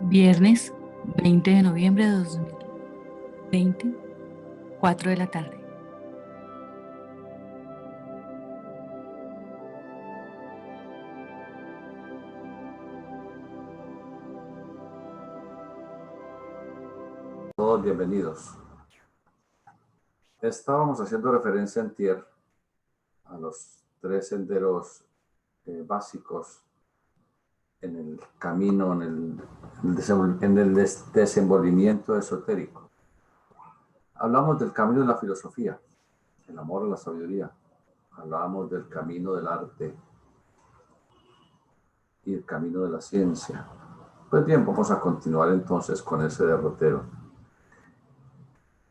Viernes 20 de noviembre de 2020, 4 de la tarde. Todos bienvenidos. Estábamos haciendo referencia antier a los tres senderos básicos en el camino, en el desenvolvimiento esotérico. Hablamos del camino de la filosofía, el amor a la sabiduría. Hablábamos del camino del arte y el camino de la ciencia. Pues bien, vamos a continuar entonces con ese derrotero.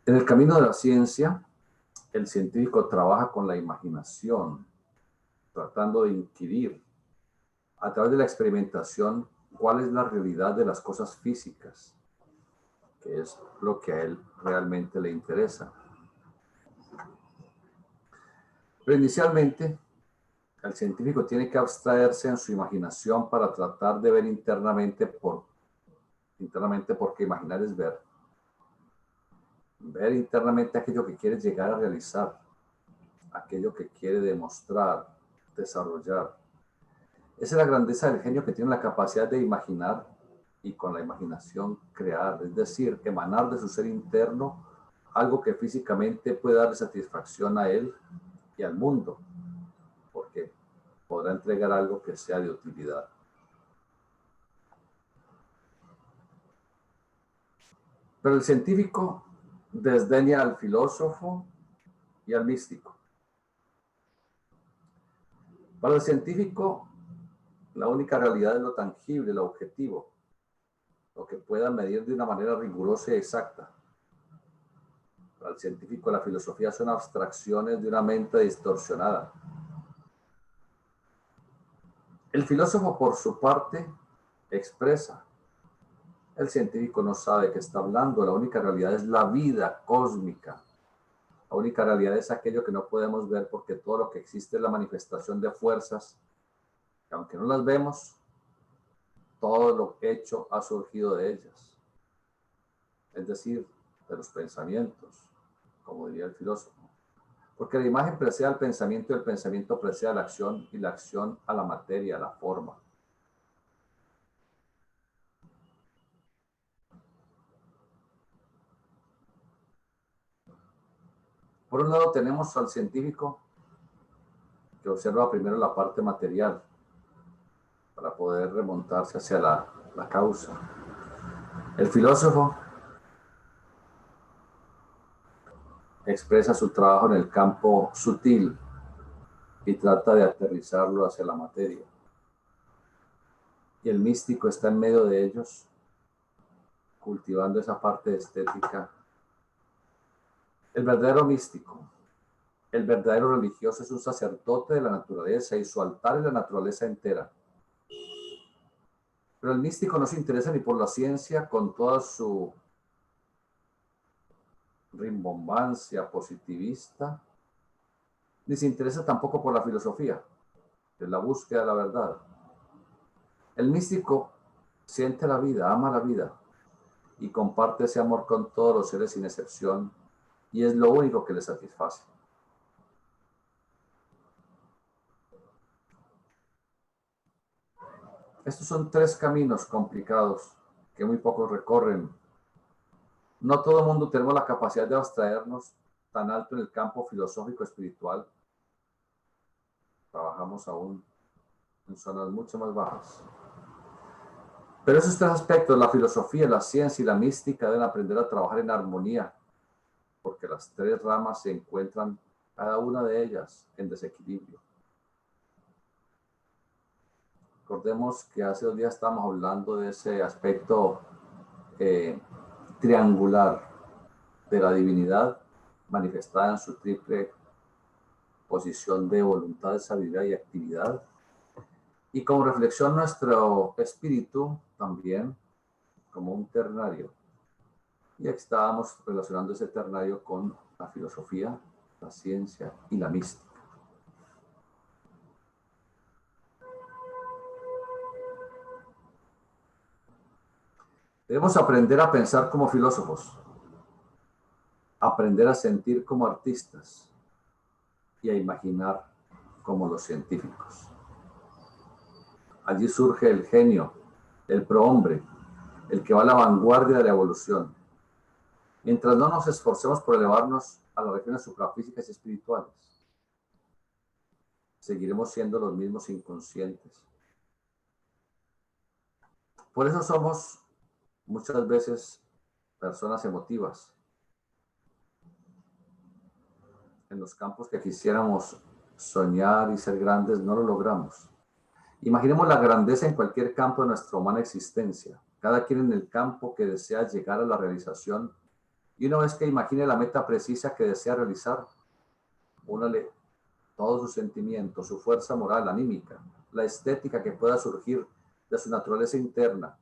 En el camino de la ciencia, el científico trabaja con la imaginación, tratando de inquirir a través de la experimentación cuál es la realidad de las cosas físicas, que es lo que a él realmente le interesa. Pero inicialmente, el científico tiene que abstraerse en su imaginación para tratar de ver internamente, porque imaginar es ver. Ver internamente aquello que quiere llegar a realizar, aquello que quiere demostrar, desarrollar. Esa es la grandeza del genio, que tiene la capacidad de imaginar y con la imaginación crear, es decir, emanar de su ser interno algo que físicamente puede darle satisfacción a él y al mundo, porque podrá entregar algo que sea de utilidad. Pero el científico desdeña al filósofo y al místico. Para el científico, la única realidad es lo tangible, lo objetivo, lo que pueda medir de una manera rigurosa y exacta. Para el científico, la filosofía son abstracciones de una mente distorsionada. El filósofo, por su parte, expresa. El científico no sabe qué está hablando. La única realidad es la vida cósmica. La única realidad es aquello que no podemos ver, porque todo lo que existe es la manifestación de fuerzas que, aunque no las vemos, todo lo hecho ha surgido de ellas. Es decir, de los pensamientos, como diría el filósofo. Porque la imagen precede al pensamiento y el pensamiento precede a la acción y la acción a la materia, a la forma. Por un lado tenemos al científico, que observa primero la parte material para poder remontarse hacia la causa. El filósofo expresa su trabajo en el campo sutil y trata de aterrizarlo hacia la materia. Y el místico está en medio de ellos, cultivando esa parte estética. El verdadero místico, el verdadero religioso, es un sacerdote de la naturaleza y su altar es la naturaleza entera. Pero el místico no se interesa ni por la ciencia con toda su rimbombancia positivista, ni se interesa tampoco por la filosofía, que es la búsqueda de la verdad. El místico siente la vida, ama la vida y comparte ese amor con todos los seres sin excepción, y es lo único que le satisface. Estos son tres caminos complicados que muy pocos recorren. No todo el mundo tenemos la capacidad de abstraernos tan alto en el campo filosófico espiritual. Trabajamos aún en zonas mucho más bajas. Pero esos tres aspectos, la filosofía, la ciencia y la mística, deben aprender a trabajar en armonía, porque las tres ramas se encuentran, cada una de ellas, en desequilibrio. Recordemos que hace 2 días estábamos hablando de ese aspecto triangular de la divinidad manifestada en su triple posición de voluntad, sabiduría y actividad. Y como reflexión, nuestro espíritu también como un ternario. Y estábamos relacionando ese ternario con la filosofía, la ciencia y la mística. Debemos aprender a pensar como filósofos, aprender a sentir como artistas y a imaginar como los científicos. Allí surge el genio, el prohombre, el que va a la vanguardia de la evolución. Mientras no nos esforcemos por elevarnos a las regiones suprafísicas y espirituales, seguiremos siendo los mismos inconscientes. Por eso somos muchas veces personas emotivas. En los campos que quisiéramos soñar y ser grandes, no lo logramos. Imaginemos la grandeza en cualquier campo de nuestra humana existencia, cada quien en el campo que desea llegar a la realización, y una vez que imagine la meta precisa que desea realizar, únale todos sus sentimientos, su fuerza moral, anímica, la estética que pueda surgir de su naturaleza interna.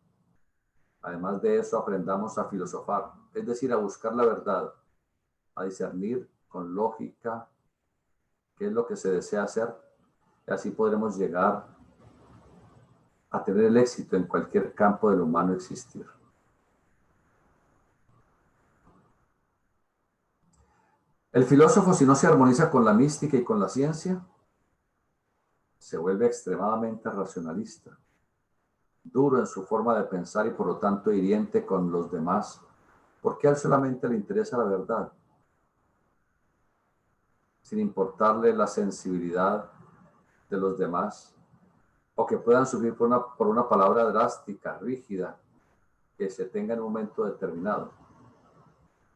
Además de eso, aprendamos a filosofar, es decir, a buscar la verdad, a discernir con lógica qué es lo que se desea hacer, y así podremos llegar a tener el éxito en cualquier campo del humano existir. El filósofo, si no se armoniza con la mística y con la ciencia, se vuelve extremadamente racionalista, duro en su forma de pensar y por lo tanto hiriente con los demás, porque a él solamente le interesa la verdad, sin importarle la sensibilidad de los demás, o que puedan sufrir por una palabra drástica, rígida, que se tenga en un momento determinado.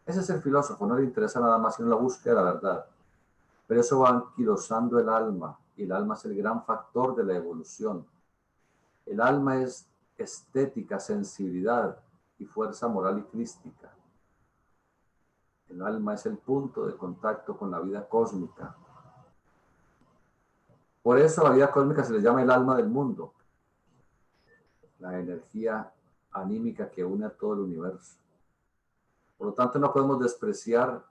Ese es el filósofo, no le interesa nada más sino la búsqueda de la verdad. Pero eso va anquilosando el alma, y el alma es el gran factor de la evolución. El alma es estética, sensibilidad y fuerza moral y crística. El alma es el punto de contacto con la vida cósmica. Por eso a la vida cósmica se le llama el alma del mundo, la energía anímica que une a todo el universo. Por lo tanto, no podemos despreciar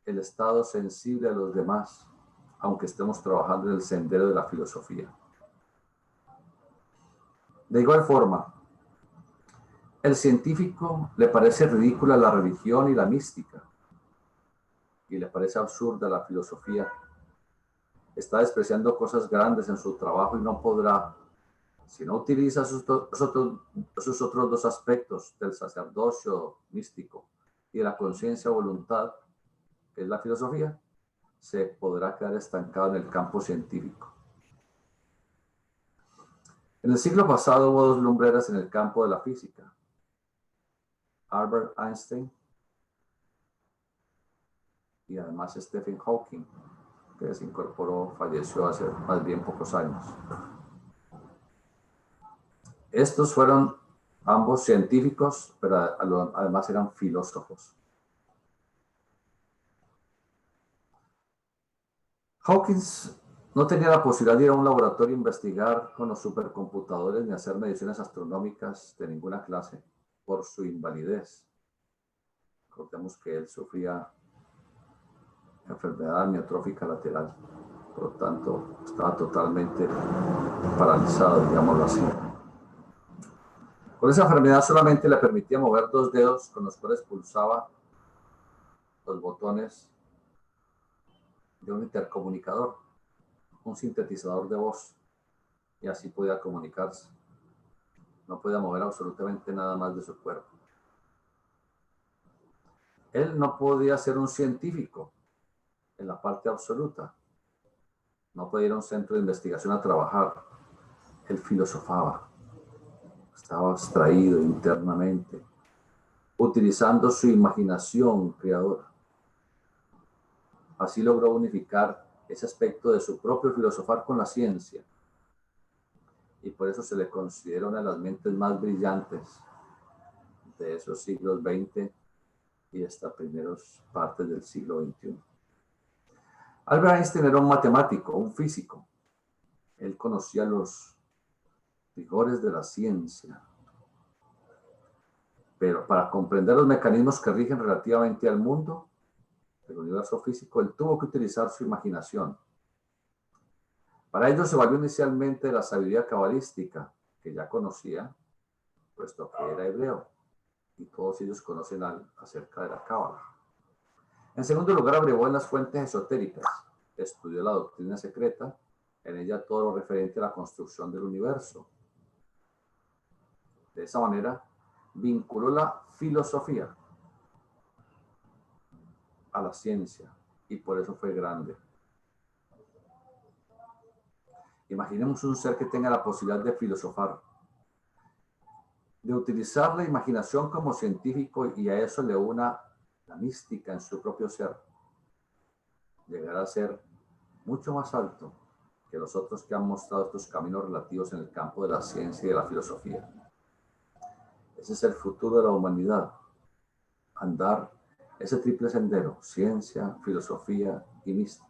el estado sensible a los demás, aunque estemos trabajando en el sendero de la filosofía. De igual forma, el científico le parece ridícula la religión y la mística, y le parece absurda la filosofía. Está despreciando cosas grandes en su trabajo y no podrá, si no utiliza sus otros dos aspectos del sacerdocio místico y de la conciencia o voluntad, que es la filosofía, se podrá quedar estancado en el campo científico. En el siglo pasado hubo dos lumbreras en el campo de la física: Albert Einstein y además Stephen Hawking, que se incorporó, falleció hace más bien pocos años. Estos fueron ambos científicos, pero además eran filósofos. Hawkins no tenía la posibilidad de ir a un laboratorio a investigar con los supercomputadores ni hacer mediciones astronómicas de ninguna clase por su invalidez. Recordemos que él sufría enfermedad amiotrófica lateral, por lo tanto estaba totalmente paralizado, digámoslo así. Con esa enfermedad solamente le permitía mover dos dedos con los cuales pulsaba los botones de un intercomunicador, un sintetizador de voz, y así podía comunicarse. No podía mover absolutamente nada más de su cuerpo. Él no podía ser un científico en la parte absoluta. No podía ir a un centro de investigación a trabajar. Él filosofaba. Estaba abstraído internamente, utilizando su imaginación creadora. Así logró unificar ese aspecto de su propio filosofar con la ciencia. Y por eso se le considera una de las mentes más brillantes de esos siglos XX y hasta primeras partes del siglo XXI. Albert Einstein era un matemático, un físico. Él conocía los rigores de la ciencia, pero para comprender los mecanismos que rigen relativamente al mundo, el universo físico, él tuvo que utilizar su imaginación. Para ello se valió inicialmente de la sabiduría cabalística, que ya conocía, puesto que era hebreo. y todos ellos conocen acerca de la Cábala. En segundo lugar, abrevó en las fuentes esotéricas, estudió la doctrina secreta, en ella todo lo referente a la construcción del universo. De esa manera, vinculó la filosofía a la ciencia y por eso fue grande. Imaginemos un ser que tenga la posibilidad de filosofar, de utilizar la imaginación como científico y a eso le una la mística en su propio ser. Llegará a ser mucho más alto que los otros que han mostrado estos caminos relativos en el campo de la ciencia y de la filosofía. Ese es el futuro de la humanidad, andar ese triple sendero, ciencia, filosofía y mística.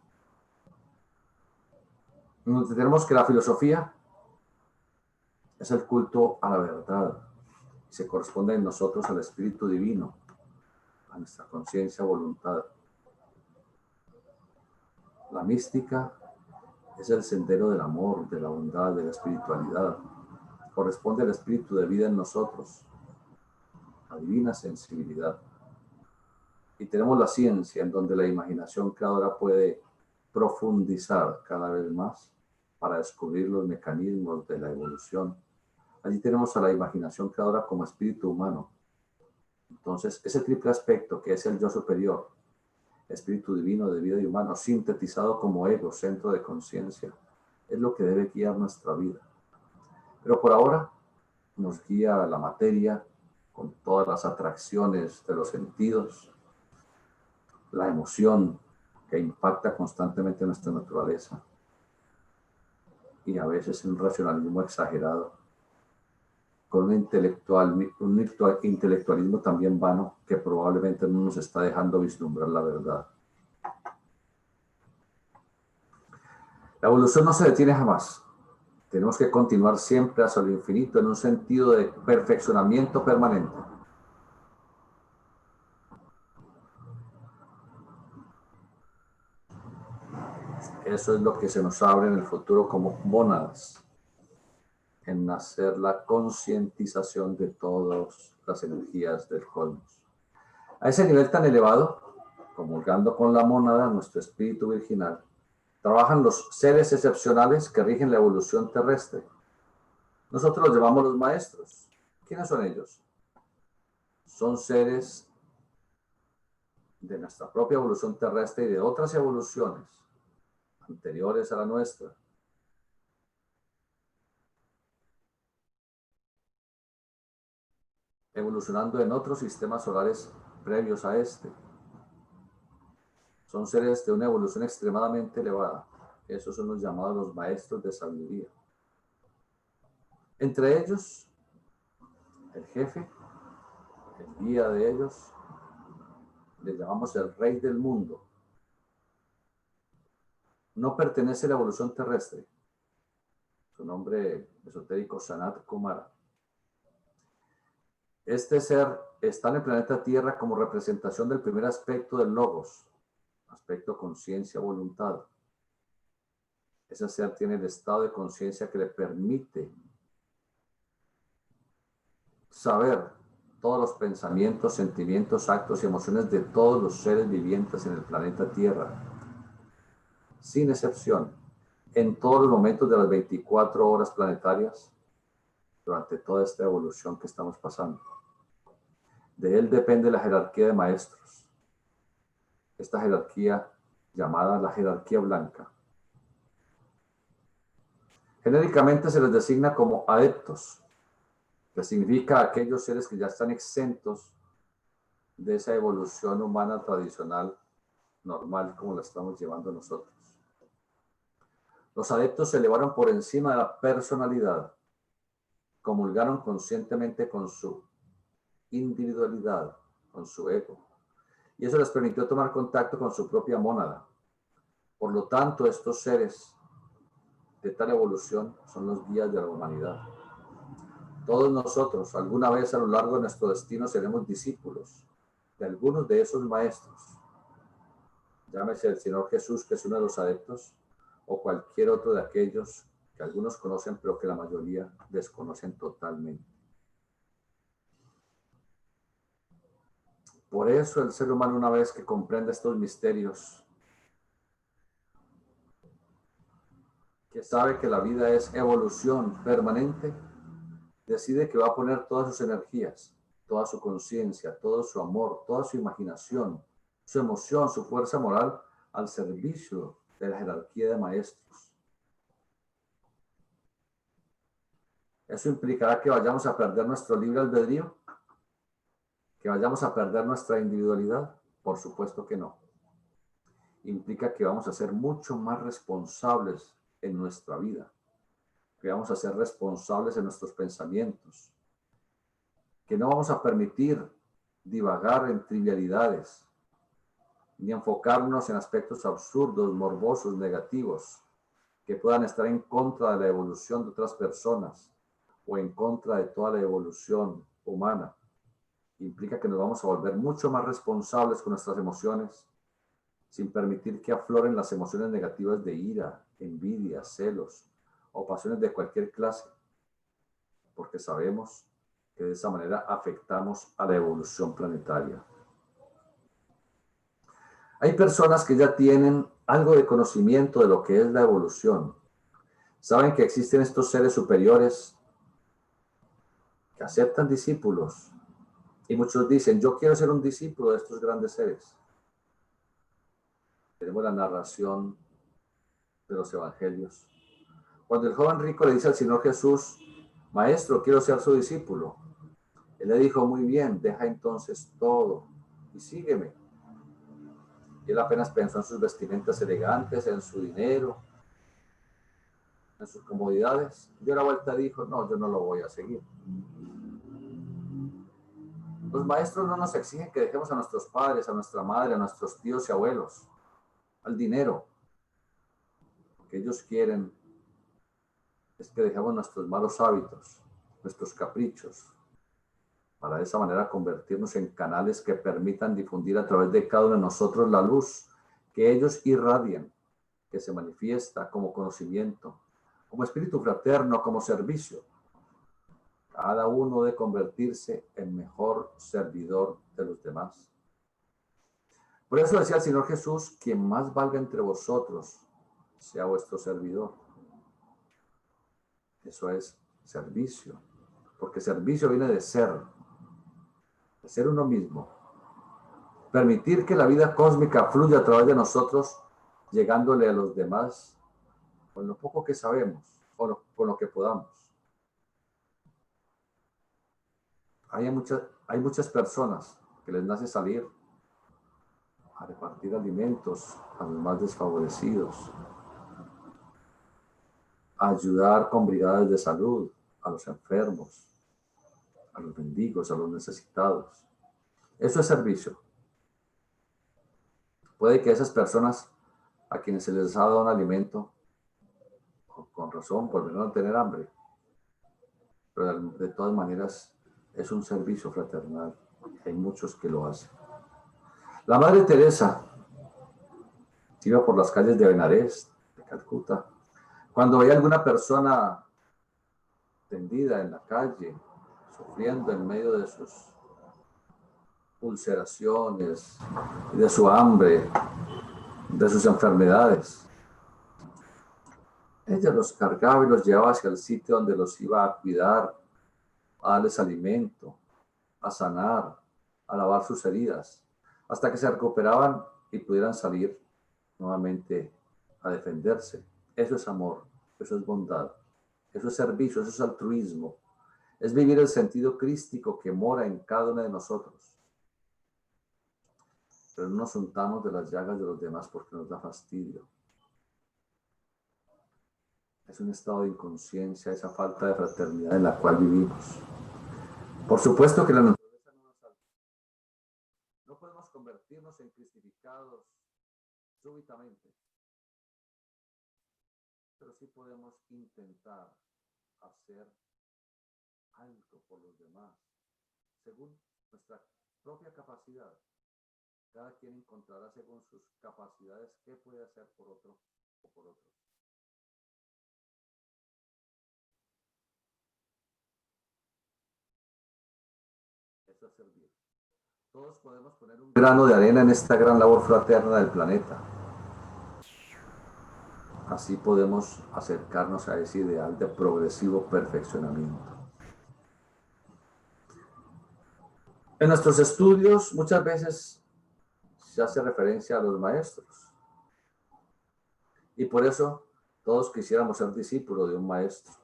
Nos entendemos que la filosofía es el culto a la verdad y se corresponde en nosotros al Espíritu Divino, a nuestra conciencia, voluntad. La mística es el sendero del amor, de la bondad, de la espiritualidad. Corresponde al espíritu de vida en nosotros, a divina sensibilidad. Y tenemos la ciencia en donde la imaginación creadora puede profundizar cada vez más para descubrir los mecanismos de la evolución. Allí tenemos a la imaginación creadora como espíritu humano. Entonces, ese triple aspecto que es el yo superior, espíritu divino de vida y humano, sintetizado como ego, centro de conciencia, es lo que debe guiar nuestra vida. Pero por ahora nos guía la materia con todas las atracciones de los sentidos, la emoción que impacta constantemente nuestra naturaleza y a veces un racionalismo exagerado, con un intelectualismo también vano que probablemente no nos está dejando vislumbrar la verdad. La evolución no se detiene jamás. Tenemos que continuar siempre hacia lo infinito en un sentido de perfeccionamiento permanente. Eso es lo que se nos abre en el futuro como mónadas, en nacer la concientización de todas las energías del cosmos. A ese nivel tan elevado, comulgando con la mónada, nuestro espíritu virginal, trabajan los seres excepcionales que rigen la evolución terrestre. Nosotros los llamamos los maestros. ¿Quiénes son ellos? Son seres de nuestra propia evolución terrestre y de otras evoluciones anteriores a la nuestra, evolucionando en otros sistemas solares previos a este. Son seres de una evolución extremadamente elevada. Esos son los llamados los maestros de sabiduría. Entre ellos, el jefe, el guía de ellos, le llamamos el rey del mundo. No pertenece a la evolución terrestre. Su nombre esotérico, Sanat Kumara. Este ser está en el planeta Tierra como representación del primer aspecto del Logos, aspecto conciencia, voluntad. Ese ser tiene el estado de conciencia que le permite saber todos los pensamientos, sentimientos, actos y emociones de todos los seres vivientes en el planeta Tierra, sin excepción, en todos los momentos de las 24 horas planetarias, durante toda esta evolución que estamos pasando. De él depende la jerarquía de maestros. Esta jerarquía llamada la jerarquía blanca. Genéricamente se les designa como adeptos, que significa aquellos seres que ya están exentos de esa evolución humana tradicional, normal, como la estamos llevando nosotros. Los adeptos se elevaron por encima de la personalidad, comulgaron conscientemente con su individualidad, con su ego, y eso les permitió tomar contacto con su propia mónada. Por lo tanto, estos seres de tal evolución son los guías de la humanidad. Todos nosotros, alguna vez a lo largo de nuestro destino, seremos discípulos de algunos de esos maestros. Llámese el Señor Jesús, que es uno de los adeptos, o cualquier otro de aquellos que algunos conocen, pero que la mayoría desconocen totalmente. Por eso el ser humano, una vez que comprende estos misterios, que sabe que la vida es evolución permanente, decide que va a poner todas sus energías, toda su conciencia, todo su amor, toda su imaginación, su emoción, su fuerza moral al servicio de la jerarquía de maestros. ¿Eso implicará que vayamos a perder nuestro libre albedrío? ¿Que vayamos a perder nuestra individualidad? Por supuesto que no. Implica que vamos a ser mucho más responsables en nuestra vida, que vamos a ser responsables en nuestros pensamientos, que no vamos a permitir divagar en trivialidades, ni enfocarnos en aspectos absurdos, morbosos, negativos, que puedan estar en contra de la evolución de otras personas o en contra de toda la evolución humana. Implica que nos vamos a volver mucho más responsables con nuestras emociones, sin permitir que afloren las emociones negativas de ira, envidia, celos o pasiones de cualquier clase, porque sabemos que de esa manera afectamos a la evolución planetaria. Hay personas que ya tienen algo de conocimiento de lo que es la evolución. Saben que existen estos seres superiores que aceptan discípulos. Y muchos dicen, yo quiero ser un discípulo de estos grandes seres. Tenemos la narración de los evangelios. Cuando el joven rico le dice al Señor Jesús, Maestro, quiero ser su discípulo. Él le dijo, muy bien, deja entonces todo y sígueme. Y él apenas pensó en sus vestimentas elegantes, en su dinero, en sus comodidades. Dio la vuelta y dijo, no, yo no lo voy a seguir. Los maestros no nos exigen que dejemos a nuestros padres, a nuestra madre, a nuestros tíos y abuelos, al dinero. Lo que ellos quieren es que dejemos nuestros malos hábitos, nuestros caprichos, para de esa manera convertirnos en canales que permitan difundir a través de cada uno de nosotros la luz que ellos irradian, que se manifiesta como conocimiento, como espíritu fraterno, como servicio. Cada uno debe convertirse en mejor servidor de los demás. Por eso decía el Señor Jesús, quien más valga entre vosotros sea vuestro servidor. Eso es servicio, porque servicio viene de ser uno mismo. Permitir que la vida cósmica fluya a través de nosotros, llegándole a los demás con lo poco que sabemos, con lo que podamos. Hay muchas personas que les nace salir a repartir alimentos a los más desfavorecidos, a ayudar con brigadas de salud a los enfermos, a los mendigos, a los necesitados. Eso es servicio. Puede que esas personas a quienes se les ha dado un alimento, con razón, volverán a tener hambre, pero de todas maneras es un servicio fraternal. Hay muchos que lo hacen. La Madre Teresa iba por las calles de Benares, de Calcuta, cuando veía alguna persona tendida en la calle, sufriendo en medio de sus ulceraciones, de su hambre, de sus enfermedades. Ella los cargaba y los llevaba hacia el sitio donde los iba a cuidar, a darles alimento, a sanar, a lavar sus heridas, hasta que se recuperaban y pudieran salir nuevamente a defenderse. Eso es amor, eso es bondad, eso es servicio, eso es altruismo. Es vivir el sentido crístico que mora en cada uno de nosotros. Pero no nos untamos de las llagas de los demás porque nos da fastidio. Es un estado de inconsciencia, esa falta de fraternidad en la cual vivimos. Por supuesto que la naturaleza no nos salva. No podemos convertirnos en cristificados súbitamente, pero sí podemos intentar hacer algo por los demás, según nuestra propia capacidad. Cada quien encontrará según sus capacidades qué puede hacer por otro o por otro. Eso es servir. Todos podemos poner un grano de arena en esta gran labor fraterna del planeta. Así podemos acercarnos a ese ideal de progresivo perfeccionamiento. En nuestros estudios muchas veces se hace referencia a los maestros. Y por eso todos quisiéramos ser discípulos de un maestro.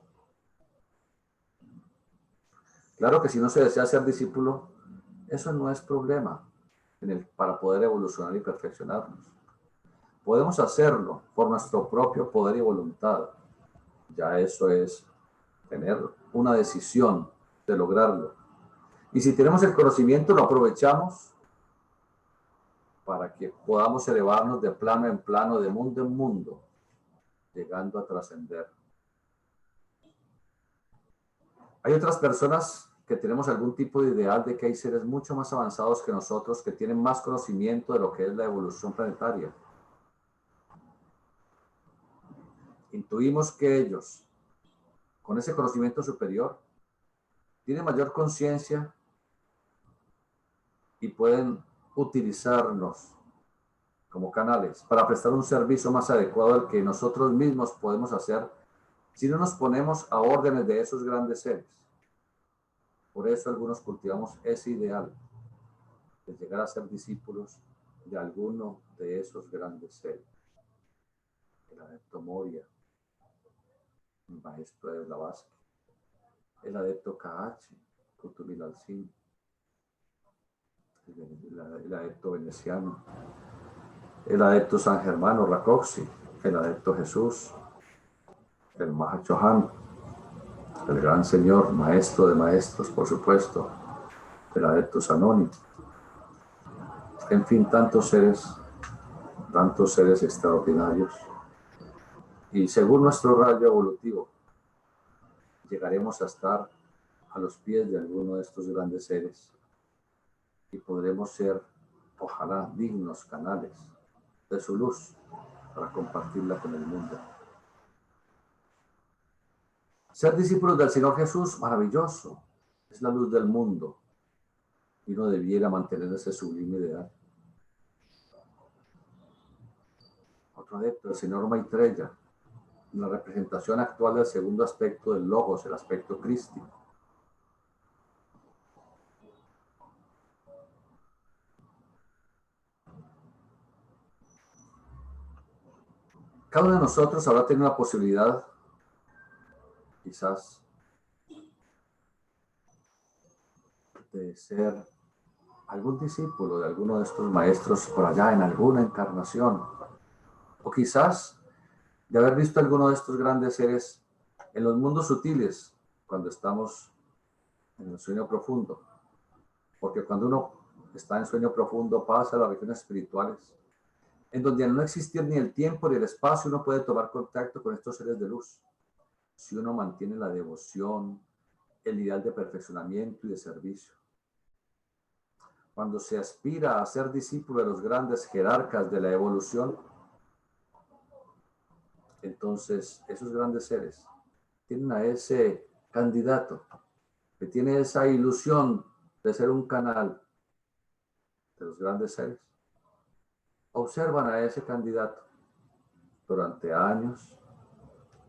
Claro que si no se desea ser discípulo, eso no es problema para poder evolucionar y perfeccionarnos. Podemos hacerlo por nuestro propio poder y voluntad. Ya eso es tener una decisión de lograrlo. Y si tenemos el conocimiento, lo aprovechamos para que podamos elevarnos de plano en plano, de mundo en mundo, llegando a trascender. Hay otras personas que tenemos algún tipo de ideal de que hay seres mucho más avanzados que nosotros, que tienen más conocimiento de lo que es la evolución planetaria. Intuimos que ellos, con ese conocimiento superior, tienen mayor conciencia y pueden utilizarnos como canales para prestar un servicio más adecuado al que nosotros mismos podemos hacer si no nos ponemos a órdenes de esos grandes seres. Por eso algunos cultivamos ese ideal de llegar a ser discípulos de alguno de esos grandes seres. El adepto Moria, el maestro de Blavatsky, el adepto K.H., Kuthumi Alcin, el adepto veneciano, el adepto San Germano Rákóczi, el adepto Jesús, el Maha Chohan, el gran señor, maestro de maestros, por supuesto, el adepto Zanoni. En fin, tantos seres extraordinarios. Y según nuestro rayo evolutivo, llegaremos a estar a los pies de alguno de estos grandes seres y podremos ser, ojalá, dignos canales de su luz para compartirla con el mundo. Ser discípulos del Señor Jesús, maravilloso, es la luz del mundo y uno debiera mantener ese sublime ideal. Otro adepto, el señor Maitreya, la representación actual del segundo aspecto del Logos, el aspecto crístico. Cada uno de nosotros habrá tenido la posibilidad, quizás, de ser algún discípulo de alguno de estos maestros por allá en alguna encarnación, o quizás de haber visto alguno de estos grandes seres en los mundos sutiles cuando estamos en el sueño profundo, porque cuando uno está en sueño profundo pasa a las regiones espirituales, en donde al no existir ni el tiempo ni el espacio uno puede tomar contacto con estos seres de luz, si uno mantiene la devoción, el ideal de perfeccionamiento y de servicio. Cuando se aspira a ser discípulo de los grandes jerarcas de la evolución, entonces esos grandes seres tienen a ese candidato que tiene esa ilusión de ser un canal de los grandes seres. Observan a ese candidato durante años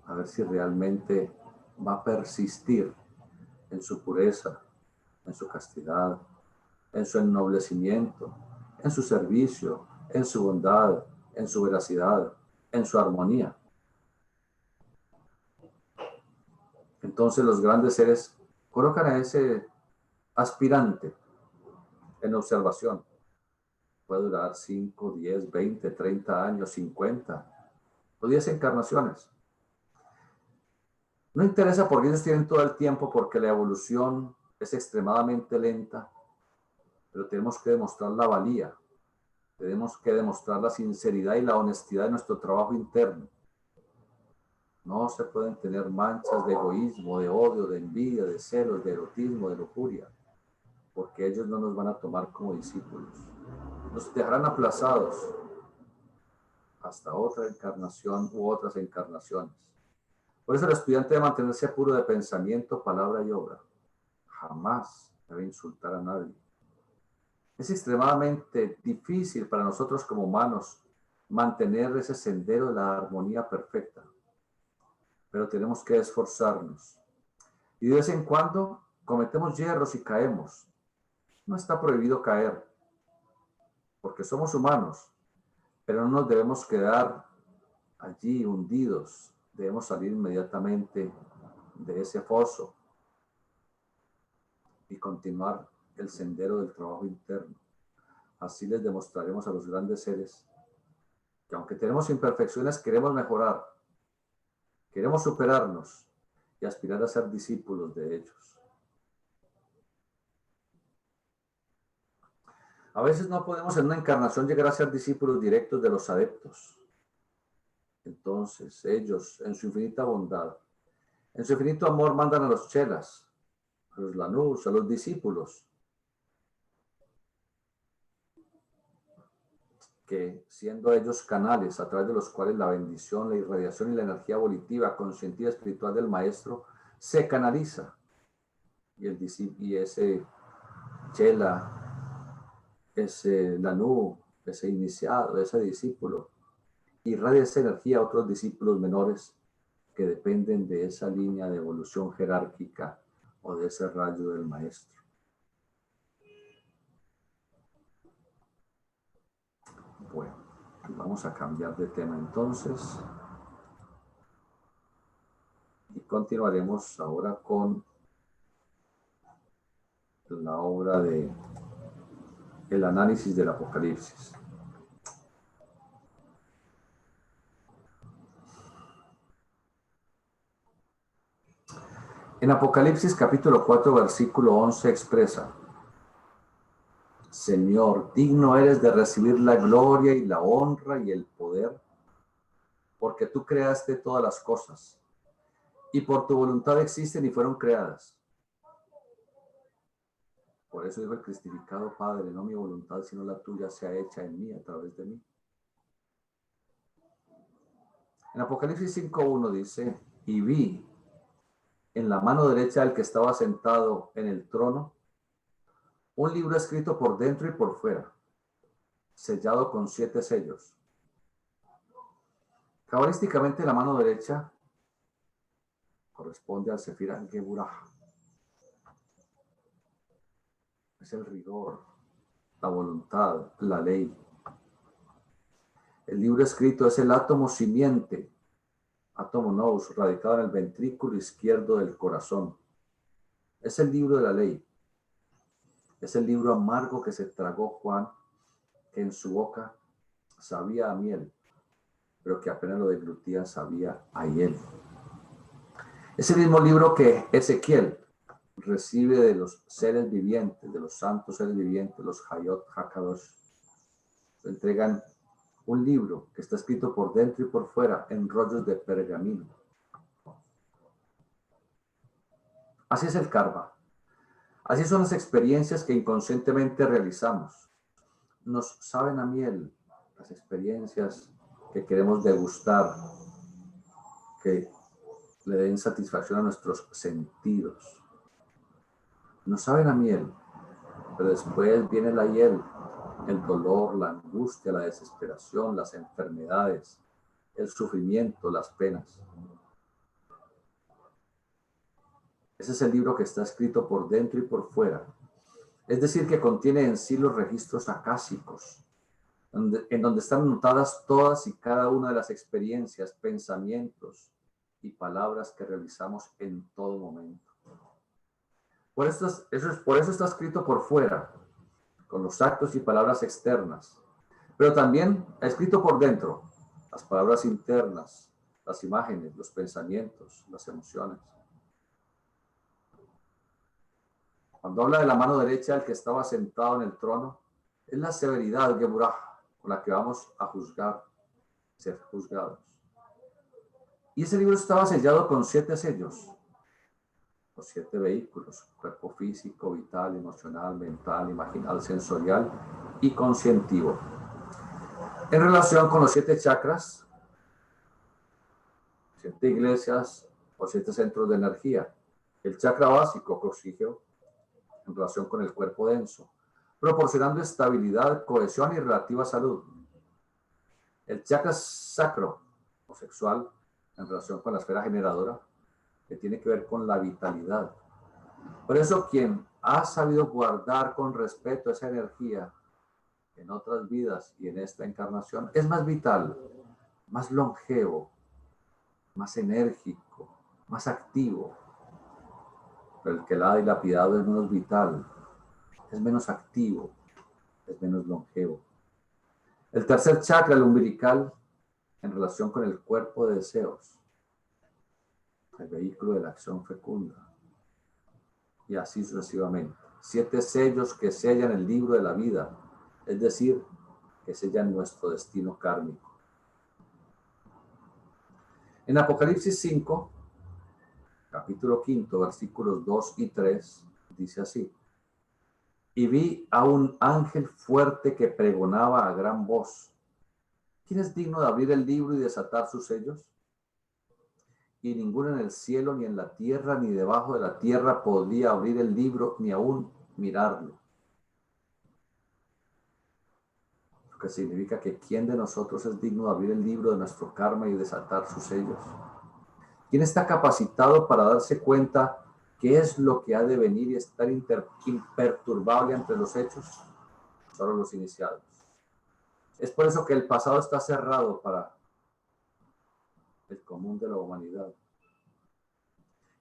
a ver si realmente va a persistir en su pureza, en su castidad, en su ennoblecimiento, en su servicio, en su bondad, en su veracidad, en su armonía. Entonces los grandes seres colocan a ese aspirante en observación. Puede durar 5, 10, 20, 30 años, 50 o 10 encarnaciones. No interesa porque ellos tienen todo el tiempo, porque la evolución es extremadamente lenta, pero tenemos que demostrar la valía, tenemos que demostrar la sinceridad y la honestidad de nuestro trabajo interno. No se pueden tener manchas de egoísmo, de odio, de envidia, de celos, de erotismo, de lujuria, porque ellos no nos van a tomar como discípulos. Nos dejarán aplazados hasta otra encarnación u otras encarnaciones. Por eso el estudiante debe mantenerse puro de pensamiento, palabra y obra. Jamás debe insultar a nadie. Es extremadamente difícil para nosotros como humanos mantener ese sendero de la armonía perfecta, pero tenemos que esforzarnos. Y de vez en cuando cometemos yerros y caemos. No está prohibido caer, porque somos humanos, pero no nos debemos quedar allí hundidos. Debemos salir inmediatamente de ese foso y continuar el sendero del trabajo interno. Así les demostraremos a los grandes seres que aunque tenemos imperfecciones, queremos mejorar, queremos superarnos y aspirar a ser discípulos de ellos. A veces no podemos en una encarnación llegar a ser discípulos directos de los adeptos. Entonces ellos, en su infinita bondad, en su infinito amor, mandan a los chelas, a los lanús, a los discípulos, que siendo ellos canales a través de los cuales la bendición, la irradiación y la energía volitiva, conscientida espiritual del maestro se canaliza. Y ese chela, ese lanú, ese iniciado, ese discípulo, irradia esa energía a otros discípulos menores que dependen de esa línea de evolución jerárquica o de ese rayo del maestro. Bueno, vamos a cambiar de tema entonces y continuaremos ahora con la obra de el análisis del Apocalipsis. En Apocalipsis capítulo 4, versículo 11 expresa: Señor, digno eres de recibir la gloria y la honra y el poder, porque tú creaste todas las cosas, y por tu voluntad existen y fueron creadas. Por eso dijo el cristificado: Padre, no mi voluntad, sino la tuya sea hecha en mí, a través de mí. En Apocalipsis 5:1 dice: y vi en la mano derecha del que estaba sentado en el trono un libro escrito por dentro y por fuera, sellado con 7 sellos. Cabalísticamente, la mano derecha corresponde al Sefirah Geburah. Es el rigor, la voluntad, la ley. El libro escrito es el átomo simiente, átomo nous, radicado en el ventrículo izquierdo del corazón. Es el libro de la ley. Es el libro amargo que se tragó Juan, que en su boca sabía a miel, pero que apenas lo deglutía sabía a hiel. Es el mismo libro que Ezequiel recibe de los seres vivientes, de los santos seres vivientes, los Hayot Hakadosh. Le entregan un libro que está escrito por dentro y por fuera en rollos de pergamino. Así es el karma. Así son las experiencias que inconscientemente realizamos. Nos saben a miel las experiencias que queremos degustar, que le den satisfacción a nuestros sentidos. Nos saben a miel, pero después viene la hiel, el dolor, la angustia, la desesperación, las enfermedades, el sufrimiento, las penas. Ese es el libro que está escrito por dentro y por fuera. Es decir, que contiene en sí los registros acásicos, en donde están anotadas todas y cada una de las experiencias, pensamientos y palabras que realizamos en todo momento. Por eso está escrito por fuera, con los actos y palabras externas, pero también escrito por dentro, las palabras internas, las imágenes, los pensamientos, las emociones. Cuando habla de la mano derecha del que estaba sentado en el trono, es la severidad, Geburah, con la que vamos a juzgar, ser juzgados. Y ese libro estaba sellado con 7 sellos, los 7 vehículos: cuerpo físico, vital, emocional, mental, imaginal, sensorial y conscientivo. En relación con los 7 chakras, 7 iglesias o 7 centros de energía. El chakra básico, coxígeo, en relación con el cuerpo denso. proporcionando estabilidad, cohesión y relativa salud. El chakra sacro o sexual, en relación con la esfera generadora, que tiene que ver con la vitalidad. Por eso quien ha sabido guardar con respeto esa energía en otras vidas y en esta encarnación, es más vital, más longevo, más enérgico, más activo. Pero el que la ha dilapidado es menos vital, es menos activo, es menos longevo. El tercer chakra, el umbilical, en relación con el cuerpo de deseos, el vehículo de la acción fecunda, y así sucesivamente. 7 sellos que sellan el libro de la vida, es decir, que sellan nuestro destino kármico. En Apocalipsis 5, capítulo 5, versículos 2 y 3, dice así: y vi a un ángel fuerte que pregonaba a gran voz: ¿quién es digno de abrir el libro y desatar sus sellos? Y ninguno en el cielo, ni en la tierra, ni debajo de la tierra podía abrir el libro, ni aún mirarlo. Lo que significa que ¿quién de nosotros es digno de abrir el libro de nuestro karma y desatar sus sellos? ¿Quién está capacitado para darse cuenta qué es lo que ha de venir y estar imperturbable ante los hechos? Solo los iniciados. Es por eso que el pasado está cerrado para el común de la humanidad.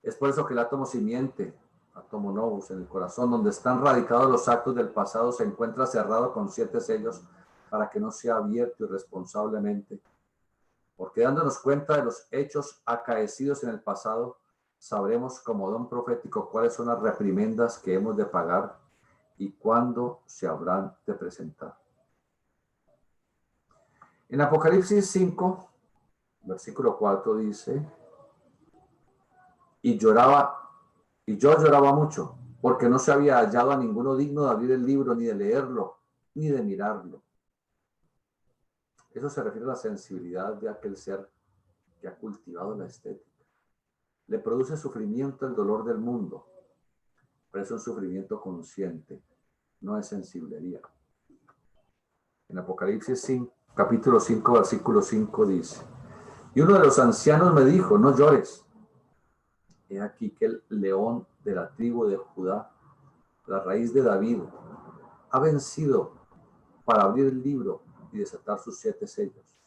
Es por eso que el átomo simiente, átomo novus, en el corazón, donde están radicados los actos del pasado, se encuentra cerrado con 7 sellos para que no sea abierto irresponsablemente. Porque dándonos cuenta de los hechos acaecidos en el pasado, sabremos como don profético cuáles son las reprimendas que hemos de pagar y cuándo se habrán de presentar. En Apocalipsis 5, versículo 4 dice: y yo lloraba mucho, porque no se había hallado a ninguno digno de abrir el libro, ni de leerlo, ni de mirarlo. Eso se refiere a la sensibilidad de aquel ser que ha cultivado la estética. Le produce sufrimiento el dolor del mundo, pero es un sufrimiento consciente, no es sensiblería. En Apocalipsis 5, capítulo 5, versículo 5 dice: y uno de los ancianos me dijo: no llores. He aquí que el león de la tribu de Judá, la raíz de David, ha vencido para abrir el libro y desatar sus 7 sellos.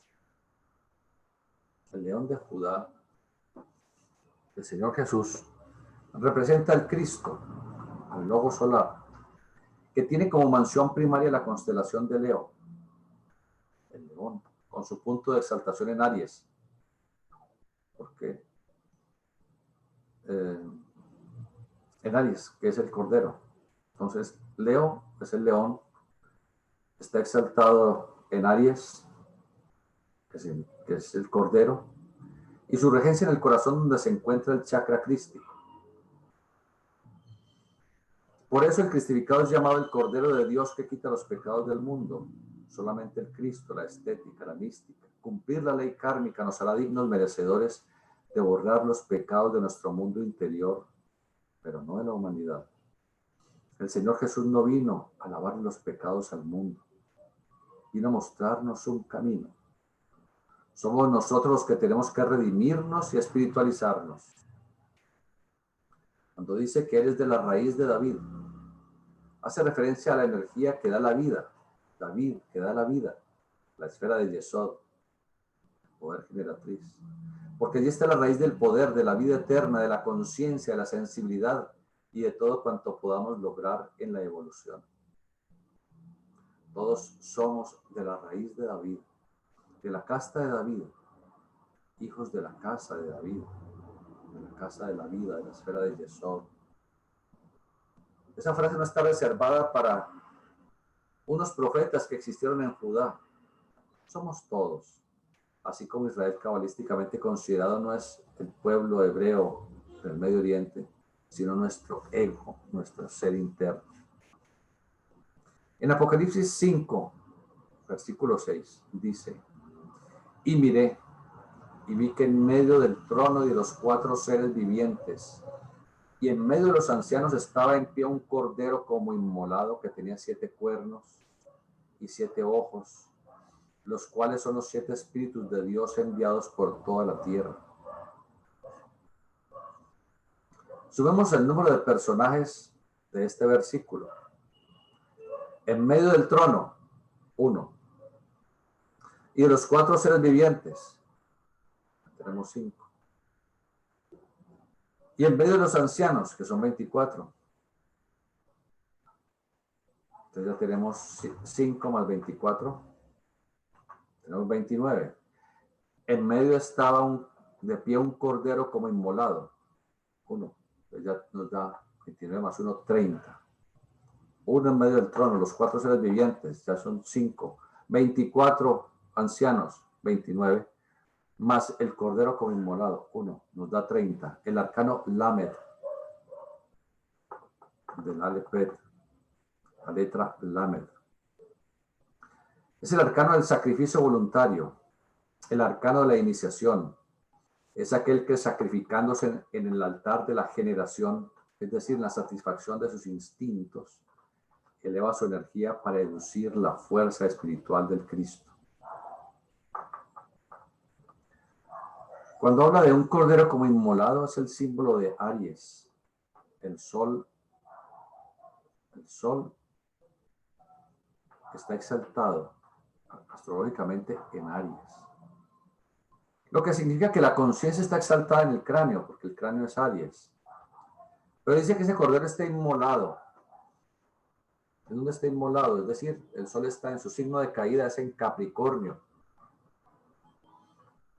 El león de Judá, el Señor Jesús, representa al Cristo, al logo solar, que tiene como mansión primaria la constelación de Leo, el león, con su punto de exaltación en Aries, porque en Aries, que es el cordero. Entonces, Leo es el león, está exaltado en Aries, que es el cordero, y su regencia en el corazón, donde se encuentra el chakra crístico. Por eso el cristificado es llamado el Cordero de Dios que quita los pecados del mundo. Solamente el Cristo, la estética, la mística, cumplir la ley kármica nos hará dignos merecedores de borrar los pecados de nuestro mundo interior, pero no de la humanidad. El Señor Jesús no vino a lavar los pecados al mundo, vino a mostrarnos un camino. Somos nosotros los que tenemos que redimirnos y espiritualizarnos. Cuando dice que eres de la raíz de David, hace referencia a la energía que da la vida, David, que da la vida, la esfera de Yesod, poder generatriz. Porque allí está la raíz del poder, de la vida eterna, de la conciencia, de la sensibilidad y de todo cuanto podamos lograr en la evolución. Todos somos de la raíz de David, de la casta de David, hijos de la casa de David, de la casa de la vida, de la esfera de Yesod. Esa frase no está reservada para unos profetas que existieron en Judá. Somos todos. Así como Israel cabalísticamente considerado no es el pueblo hebreo del Medio Oriente, sino nuestro ego, nuestro ser interno. En Apocalipsis 5, versículo 6, dice: y miré, y vi que en medio del trono y de los 4 seres vivientes, Y en medio de los ancianos estaba en pie un cordero como inmolado que tenía 7 cuernos y 7 ojos, los cuales son los 7 espíritus de Dios enviados por toda la tierra. Subimos el número de personajes de este versículo. En medio del trono, 1. Y de los 4 seres vivientes, tenemos 5. Y en medio de los ancianos, que son 24. Entonces ya tenemos 5 más 24. Tenemos 29. En medio estaba de pie un cordero como inmolado. 1. Entonces ya nos da 29 más 1, 30. 1 en medio del trono, los 4 seres vivientes, ya son 5. 24 ancianos, 29. Más el cordero como inmolado, 1, nos da 30. El arcano Lamed, del Alepet, la letra Lamed. Es el arcano del sacrificio voluntario, el arcano de la iniciación. Es aquel que sacrificándose en el altar de la generación, es decir, en la satisfacción de sus instintos, eleva su energía para deducir la fuerza espiritual del Cristo. Cuando habla de un cordero como inmolado, es el símbolo de Aries, el sol está exaltado astrológicamente en Aries. Lo que significa que la conciencia está exaltada en el cráneo, porque el cráneo es Aries. Pero dice que ese cordero está inmolado. ¿En dónde está inmolado? Es decir, el sol está en su signo de caída, es en Capricornio.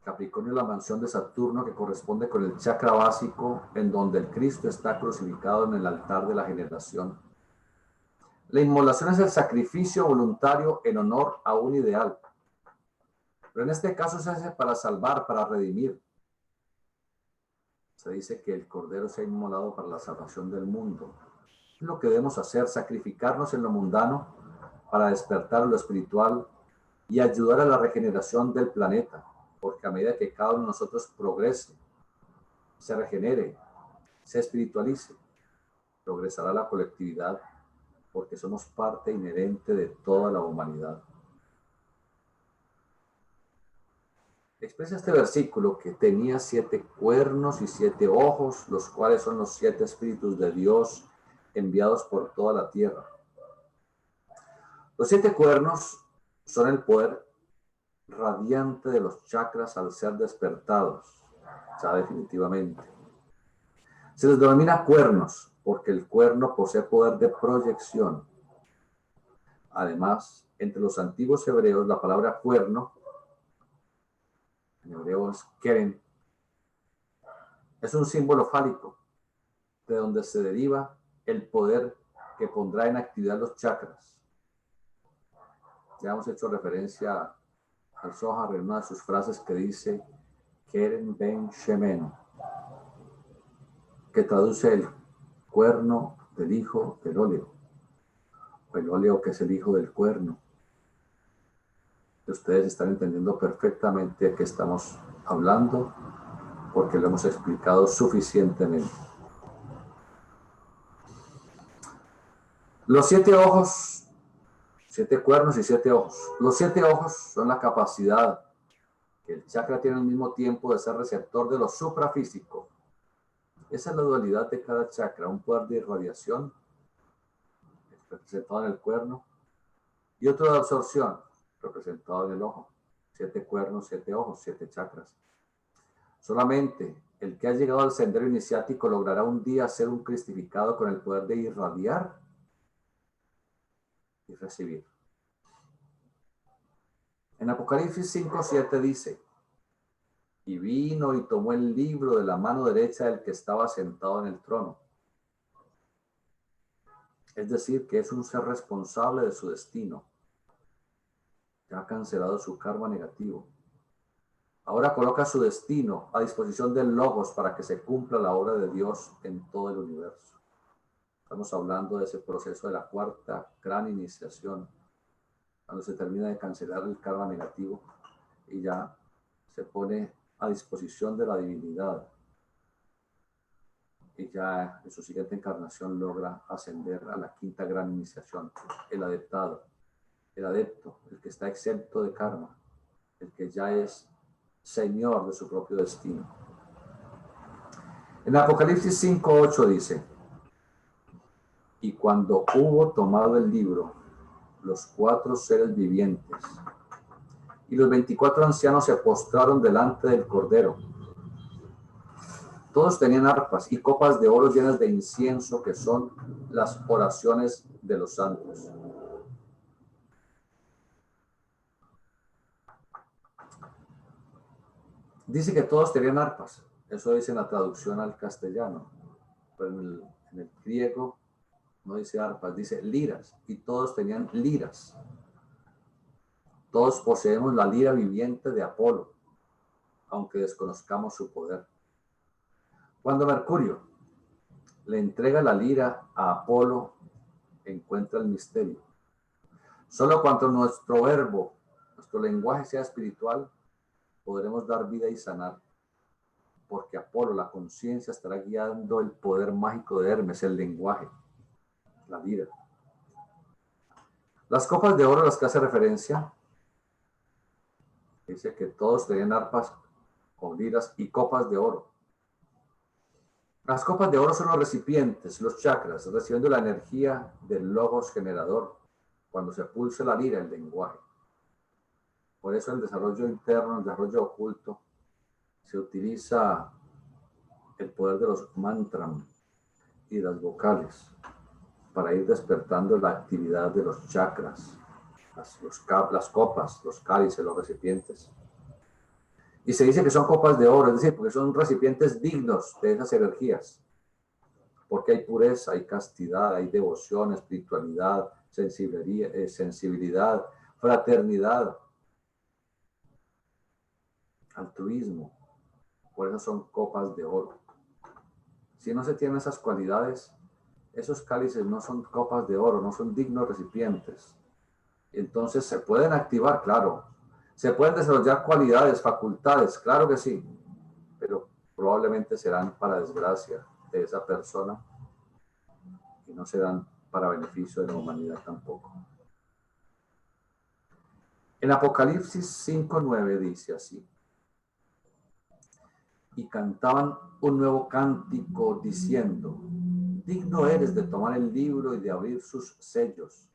Capricornio es la mansión de Saturno que corresponde con el chakra básico, en donde el Cristo está crucificado en el altar de la generación. La inmolación es el sacrificio voluntario en honor a un ideal. Pero en este caso se hace para salvar, para redimir. Se dice que el cordero se ha inmolado para la salvación del mundo. Es lo que debemos hacer, sacrificarnos en lo mundano para despertar lo espiritual y ayudar a la regeneración del planeta, porque a medida que cada uno de nosotros progrese, se regenere, se espiritualice, progresará la colectividad, porque somos parte inherente de toda la humanidad. Expresa este versículo que tenía 7 cuernos y 7 ojos, los cuales son los 7 espíritus de Dios enviados por toda la tierra. Los 7 cuernos son el poder radiante de los chakras al ser despertados, ya definitivamente. Se les denomina cuernos porque el cuerno posee poder de proyección. Además, entre los antiguos hebreos, la palabra cuerno, en hebreo es keren, es un símbolo fálico, de donde se deriva el poder que pondrá en actividad los chakras. Ya hemos hecho referencia al Zohar en una de sus frases que dice Keren Ben Shemen, que traduce el cuerno del hijo del óleo, o el óleo que es el hijo del cuerno. Ustedes están entendiendo perfectamente de qué estamos hablando, porque lo hemos explicado suficientemente. Los 7 ojos, 7 cuernos y 7 ojos. Los 7 ojos son la capacidad que el chakra tiene al mismo tiempo de ser receptor de lo suprafísico. Esa es la dualidad de cada chakra, un poder de irradiación, representado en el cuerno, y otro de absorción, representado en el ojo. 7 cuernos, 7 ojos, 7 chakras. Solamente el que ha llegado al sendero iniciático logrará un día ser un cristificado con el poder de irradiar y recibir. En Apocalipsis 5:7 dice, y vino y tomó el libro de la mano derecha del que estaba sentado en el trono. Es decir, que es un ser responsable de su destino. Ya ha cancelado su karma negativo. Ahora coloca su destino a disposición del Logos para que se cumpla la obra de Dios en todo el universo. Estamos hablando de ese proceso de la cuarta gran iniciación, cuando se termina de cancelar el karma negativo y ya se pone a disposición de la divinidad. y ya en su siguiente encarnación logra ascender a la quinta gran iniciación, el adeptado, el adepto, el que está exento de karma, el que ya es señor de su propio destino. En Apocalipsis 5:8 dice: y cuando hubo tomado el libro, los 4 seres vivientes y los 24 ancianos se postraron delante del Cordero. Todos tenían arpas y copas de oro llenas de incienso, que son las oraciones de los santos. Dice que todos tenían arpas. Eso dice en la traducción al castellano. Pero en el griego no dice arpas, dice liras. Y todos tenían liras. Todos poseemos la lira viviente de Apolo, aunque desconozcamos su poder. Cuando Mercurio le entrega la lira a Apolo, encuentra el misterio. Solo cuando nuestro verbo, nuestro lenguaje sea espiritual, podremos dar vida y sanar. Porque Apolo, la conciencia, estará guiando el poder mágico de Hermes, el lenguaje, la lira. Las copas de oro a las que hace referencia, dice que todos tenían arpas con liras y copas de oro. Las copas de oro son los recipientes, los chakras, recibiendo la energía del logos generador, cuando se pulsa la lira, el lenguaje. Por eso el desarrollo interno, el desarrollo oculto, se utiliza el poder de los mantras y las vocales para ir despertando la actividad de los chakras, las copas, los cálices, los recipientes. Y se dice que son copas de oro, es decir, porque son recipientes dignos de esas energías. Porque hay pureza, hay castidad, hay devoción, espiritualidad, sensibilidad, fraternidad, altruismo. Por eso son copas de oro. Si no se tienen esas cualidades, esos cálices no son copas de oro, no son dignos recipientes. Entonces se pueden activar, claro. Se pueden desarrollar cualidades, facultades, claro que sí. Pero probablemente serán para desgracia de esa persona y no serán para beneficio de la humanidad tampoco. En Apocalipsis 5:9 dice así: y cantaban un nuevo cántico diciendo: digno eres de tomar el libro y de abrir sus sellos,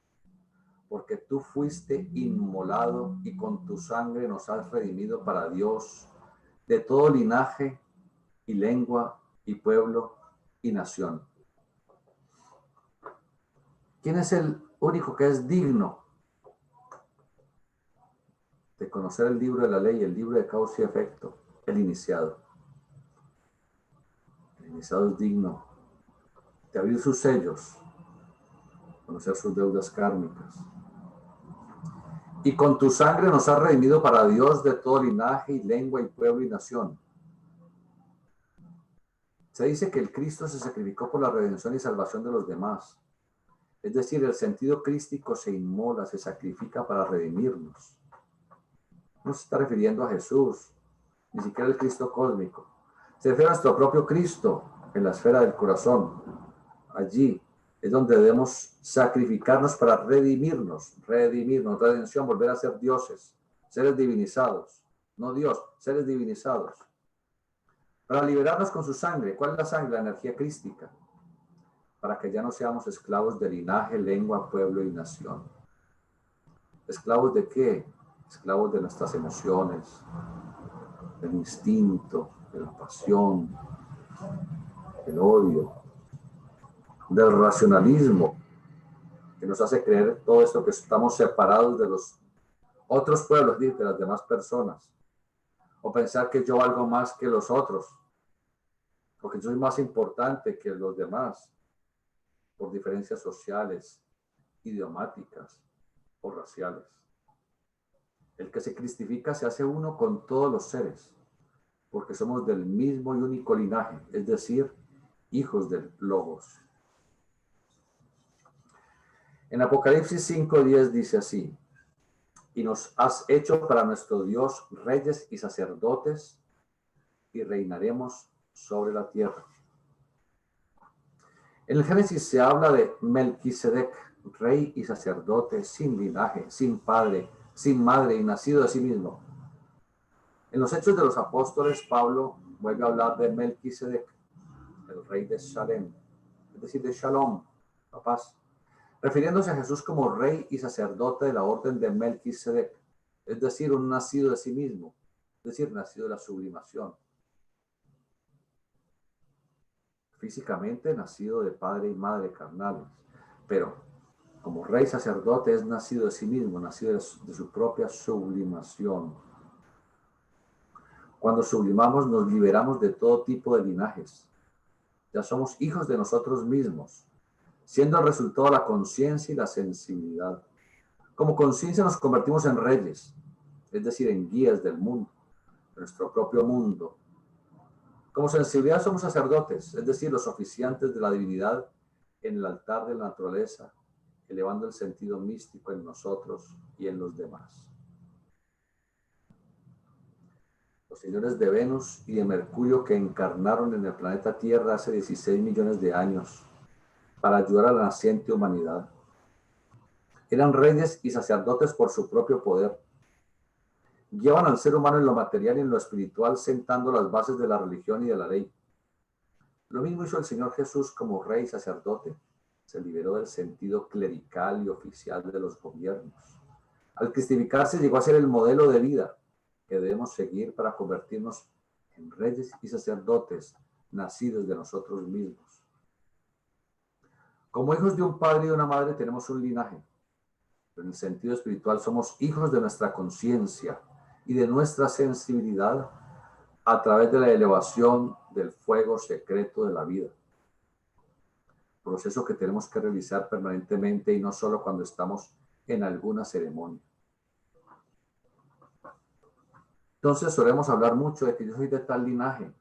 porque tú fuiste inmolado y con tu sangre nos has redimido para Dios de todo linaje y lengua y pueblo y nación. ¿Quién es el único que es digno de conocer el libro de la ley, el libro de causa y efecto? El iniciado. El iniciado es digno de abrir sus sellos, conocer sus deudas kármicas. Y con tu sangre nos has redimido para Dios de todo linaje y lengua y pueblo y nación. Se dice que el Cristo se sacrificó por la redención y salvación de los demás. Es decir, el sentido crístico se inmola, se sacrifica para redimirnos. No se está refiriendo a Jesús, ni siquiera el Cristo cósmico. Se refiere a nuestro propio Cristo en la esfera del corazón. Allí es donde debemos sacrificarnos para redimirnos, redención, volver a ser dioses, seres divinizados. No Dios, seres divinizados. Para liberarnos con su sangre. ¿Cuál es la sangre? La energía crística. Para que ya no seamos esclavos de linaje, lengua, pueblo y nación. ¿Esclavos de qué? Esclavos de nuestras emociones, del instinto, de la pasión, del odio, del racionalismo, que nos hace creer todo esto, que estamos separados de los otros pueblos, de las demás personas, o pensar que yo valgo más que los otros, o que yo soy más importante que los demás, por diferencias sociales, idiomáticas o raciales. El que se cristifica se hace uno con todos los seres, porque somos del mismo y único linaje, es decir, hijos del Logos. En Apocalipsis 5:10 dice así: y nos has hecho para nuestro Dios reyes y sacerdotes, y reinaremos sobre la tierra. En el Génesis se habla de Melquisedec, rey y sacerdote sin linaje, sin padre, sin madre y nacido de sí mismo. En los Hechos de los Apóstoles, Pablo vuelve a hablar de Melquisedec, el rey de Salem, es decir, de Shalom, la paz, refiriéndose a Jesús como rey y sacerdote de la orden de Melquisedec, es decir, un nacido de sí mismo, es decir, nacido de la sublimación. Físicamente nacido de padre y madre carnales, pero como rey sacerdote es nacido de sí mismo, nacido de su propia sublimación. Cuando sublimamos nos liberamos de todo tipo de linajes. Ya somos hijos de nosotros mismos, siendo el resultado la conciencia y la sensibilidad. Como conciencia nos convertimos en reyes, es decir, en guías del mundo, de nuestro propio mundo. Como sensibilidad somos sacerdotes, es decir, los oficiantes de la divinidad en el altar de la naturaleza, elevando el sentido místico en nosotros y en los demás. Los señores de Venus y de Mercurio que encarnaron en el planeta Tierra hace 16 millones de años para ayudar a la naciente humanidad. Eran reyes y sacerdotes por su propio poder. Guiaban al ser humano en lo material y en lo espiritual, sentando las bases de la religión y de la ley. Lo mismo hizo el Señor Jesús como rey y sacerdote. Se liberó del sentido clerical y oficial de los gobiernos. Al cristificarse llegó a ser el modelo de vida que debemos seguir para convertirnos en reyes y sacerdotes nacidos de nosotros mismos. Como hijos de un padre y de una madre tenemos un linaje. Pero en el sentido espiritual somos hijos de nuestra conciencia y de nuestra sensibilidad a través de la elevación del fuego secreto de la vida. Proceso que tenemos que realizar permanentemente y no solo cuando estamos en alguna ceremonia. Entonces solemos hablar mucho de que yo soy de tal linaje.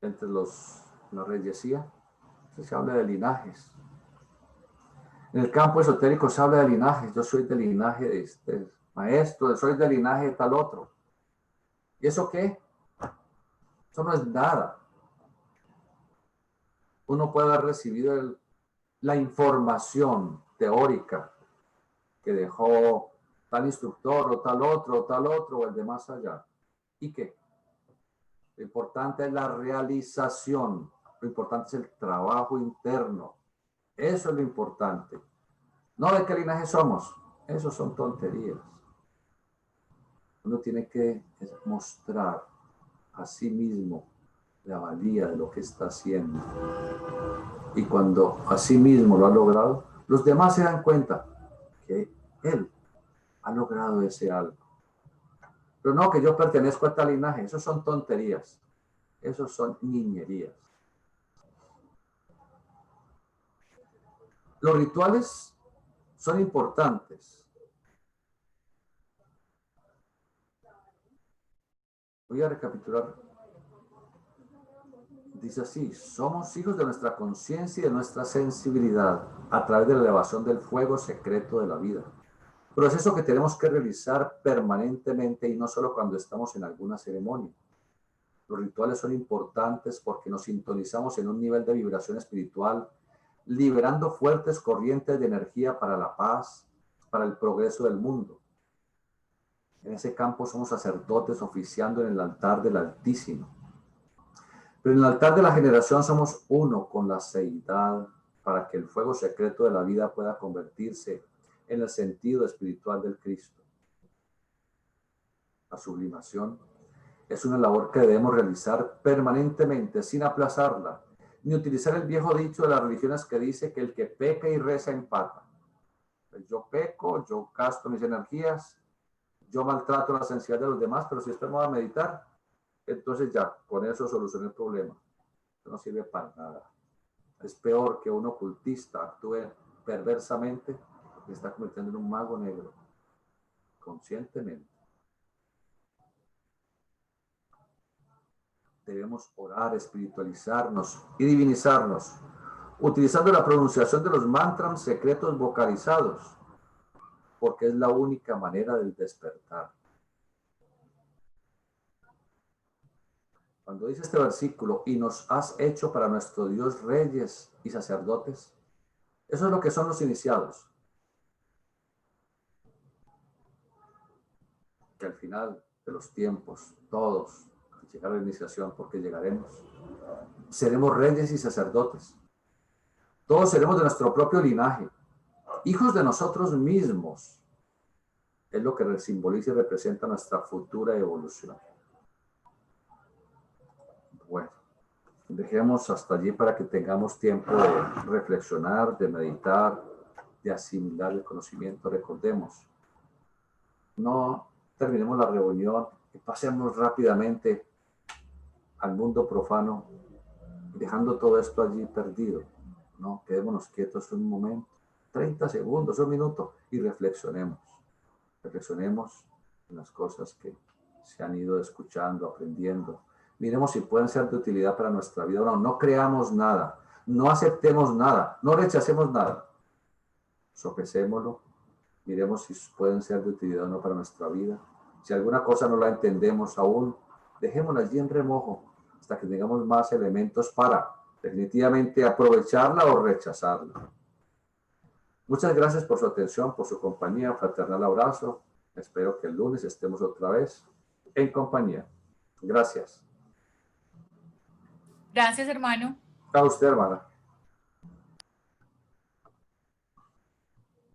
Entre la reyesía se habla de linajes. En el campo esotérico se habla de linajes. Yo soy del linaje de este maestro, soy del linaje de tal otro. ¿Y eso qué? Eso no es nada. Uno puede haber recibido la información teórica que dejó tal instructor o tal otro, o el de más allá. ¿Y qué? Lo importante es la realización. Lo importante es el trabajo interno. Eso es lo importante. No de qué linaje somos. Eso son tonterías. Uno tiene que mostrar a sí mismo la valía de lo que está haciendo. Y cuando a sí mismo lo ha logrado, los demás se dan cuenta que él ha logrado ese algo. Pero no, que yo pertenezco a tal linaje. Eso son tonterías. Eso son niñerías. Los rituales son importantes. Voy a recapitular. Dice así: somos hijos de nuestra conciencia y de nuestra sensibilidad a través de la elevación del fuego secreto de la vida. Proceso que tenemos que realizar permanentemente y no solo cuando estamos en alguna ceremonia. Los rituales son importantes porque nos sintonizamos en un nivel de vibración espiritual, liberando fuertes corrientes de energía para la paz, para el progreso del mundo. En ese campo somos sacerdotes oficiando en el altar del Altísimo. Pero en el altar de la generación somos uno con la seidad para que el fuego secreto de la vida pueda convertirse en el sentido espiritual del Cristo. La sublimación es una labor que debemos realizar permanentemente, sin aplazarla, ni utilizar el viejo dicho de las religiones que dice que el que peca y reza empata. Pues yo peco, yo gasto mis energías, yo maltrato la sensibilidad de los demás, pero si usted no va a meditar, entonces ya, con eso solucioné el problema. Eso no sirve para nada. Es peor que un ocultista actúe perversamente porque se está convirtiendo en un mago negro, conscientemente. Debemos orar, espiritualizarnos y divinizarnos, utilizando la pronunciación de los mantras secretos vocalizados, porque es la única manera del despertar. Cuando dice este versículo, y nos has hecho para nuestro Dios reyes y sacerdotes, eso es lo que son los iniciados. Que al final de los tiempos, todos, al llegar a la iniciación, porque llegaremos, seremos reyes y sacerdotes. Todos seremos de nuestro propio linaje, hijos de nosotros mismos. Es lo que simboliza y representa nuestra futura evolución. Bueno, dejemos hasta allí para que tengamos tiempo de reflexionar, de meditar, de asimilar el conocimiento. Recordemos, no terminemos la reunión y pasemos rápidamente al mundo profano, dejando todo esto allí perdido. No, quedémonos quietos un momento, 30 segundos, un minuto, y reflexionemos. Reflexionemos en las cosas que se han ido escuchando, aprendiendo. Miremos si pueden ser de utilidad para nuestra vida. No, no creamos nada, no aceptemos nada, no rechacemos nada. Sopesémoslo, miremos si pueden ser de utilidad o no para nuestra vida. Si alguna cosa no la entendemos aún, dejémosla allí en remojo hasta que tengamos más elementos para definitivamente aprovecharla o rechazarla. Muchas gracias por su atención, por su compañía. Fraternal abrazo. Espero que el lunes estemos otra vez en compañía. Gracias. Gracias, hermano. A usted, hermana.